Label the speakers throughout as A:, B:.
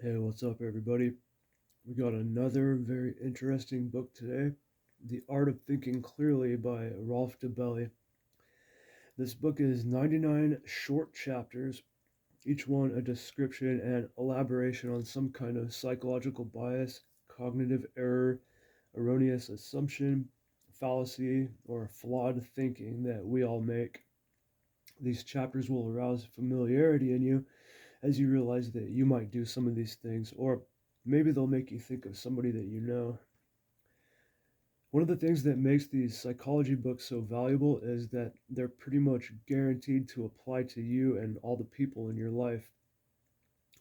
A: Hey, what's up, everybody? We got another very interesting book today, The Art of Thinking Clearly by Rolf Dobelli. This book is 99 short chapters, each one a description and elaboration on some kind of psychological bias, cognitive error, erroneous assumption, fallacy, or flawed thinking that we all make. These chapters will arouse familiarity in you as you realize that you might do some of these things, or maybe they'll make you think of somebody that you know. One of the things that makes these psychology books so valuable is that they're pretty much guaranteed to apply to you and all the people in your life.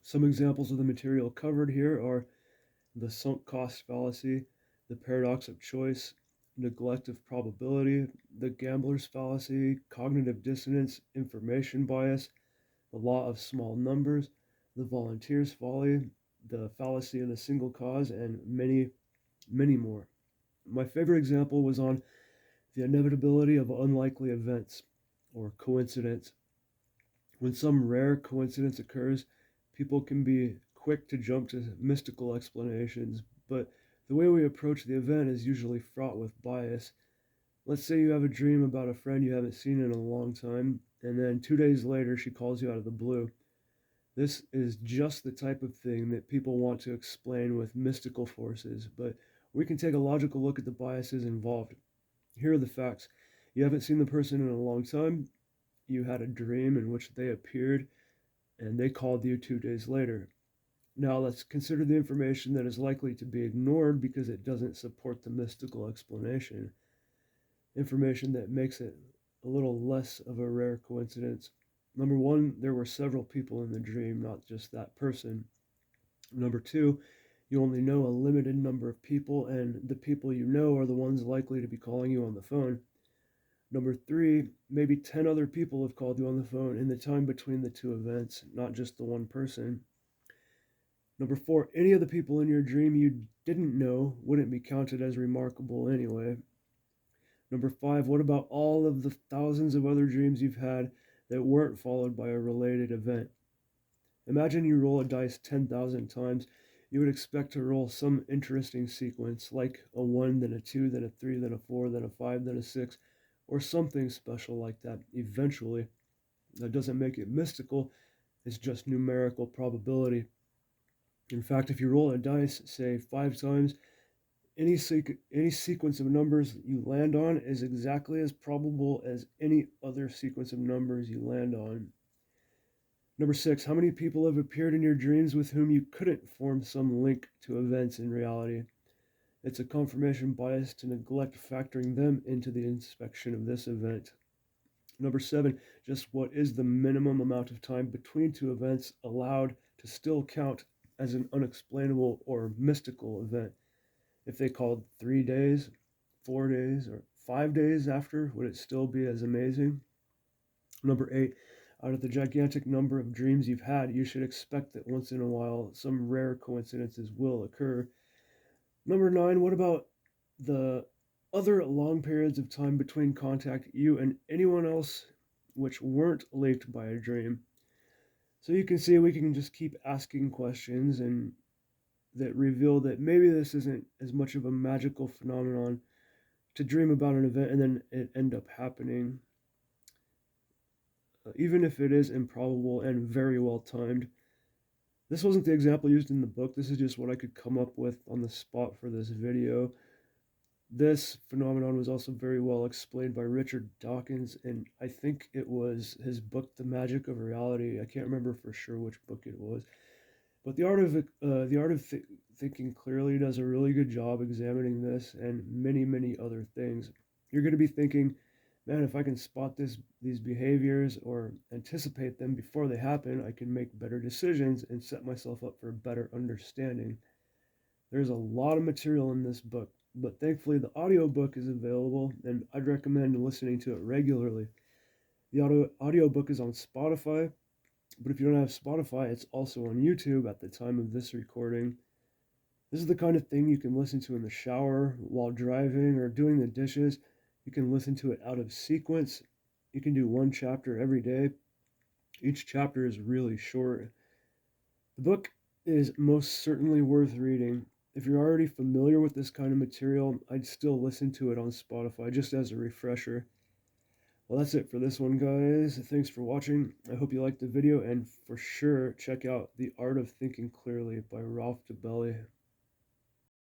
A: Some examples of the material covered here are the sunk cost fallacy, the paradox of choice, neglect of probability, the gambler's fallacy, cognitive dissonance, information bias, the law of small numbers, the volunteer's folly, the fallacy of the single cause, and many, many more. My favorite example was on the inevitability of unlikely events or coincidence. When some rare coincidence occurs, people can be quick to jump to mystical explanations, but the way we approach the event is usually fraught with bias. Let's say you have a dream about a friend you haven't seen in a long time, and then 2 days later she calls you out of the blue. This is just the type of thing that people want to explain with mystical forces, but we can take a logical look at the biases involved. Here are the facts. You haven't seen the person in a long time. You had a dream in which they appeared and they called you 2 days later. Now let's consider the information that is likely to be ignored because it doesn't support the mystical explanation. Information that makes it a little less of a rare coincidence. Number one, there were several people in the dream, not just that person. Number two, you only know a limited number of people, and the people you know are the ones likely to be calling you on the phone. Number three, maybe 10 other people have called you on the phone in the time between the two events, not just the one person. Number four, any of the people in your dream you didn't know wouldn't be counted as remarkable anyway. Number five, what about all of the thousands of other dreams you've had that weren't followed by a related event? Imagine you roll a dice 10,000 times. You would expect to roll some interesting sequence, like a 1, then a 2, then a 3, then a 4, then a 5, then a 6, or something special like that eventually. That doesn't make it mystical, it's just numerical probability. In fact, if you roll a dice, say 5 times, any sequence of numbers you land on is exactly as probable as any other sequence of numbers you land on. Number six, how many people have appeared in your dreams with whom you couldn't form some link to events in reality? It's a confirmation bias to neglect factoring them into the inspection of this event. Number seven, just what is the minimum amount of time between two events allowed to still count as an unexplainable or mystical event? If they called 3 days, 4 days, or 5 days after, would it still be as amazing? Number eight, out of the gigantic number of dreams you've had, you should expect that once in a while some rare coincidences will occur. Number nine, what about the other long periods of time between contact you and anyone else which weren't linked by a dream? So you can see we can just keep asking questions and that reveal that maybe this isn't as much of a magical phenomenon to dream about an event and then it end up happening. Even if it is improbable and very well timed. This wasn't the example used in the book, this is just what I could come up with on the spot for this video. This phenomenon was also very well explained by Richard Dawkins, and I think it was his book, The Magic of Reality. I can't remember for sure which book it was, but the art of thinking clearly does a really good job examining this and many, many other things. You're going to be thinking, man, if I can spot these behaviors or anticipate them before they happen, I can make better decisions and set myself up for a better understanding. There's a lot of material in this book, but thankfully the audiobook is available and I'd recommend listening to it regularly. The audiobook is on Spotify, but if you don't have Spotify, it's also on YouTube at the time of this recording. This is the kind of thing you can listen to in the shower, while driving, or doing the dishes. You can listen to it out of sequence. You can do one chapter every day. Each chapter is really short. The book is most certainly worth reading. If you're already familiar with this kind of material, I'd still listen to it on Spotify just as a refresher. Well, that's it for this one, guys. Thanks for watching. I hope you liked the video, and for sure, check out The Art of Thinking Clearly by Rolf Dobelli.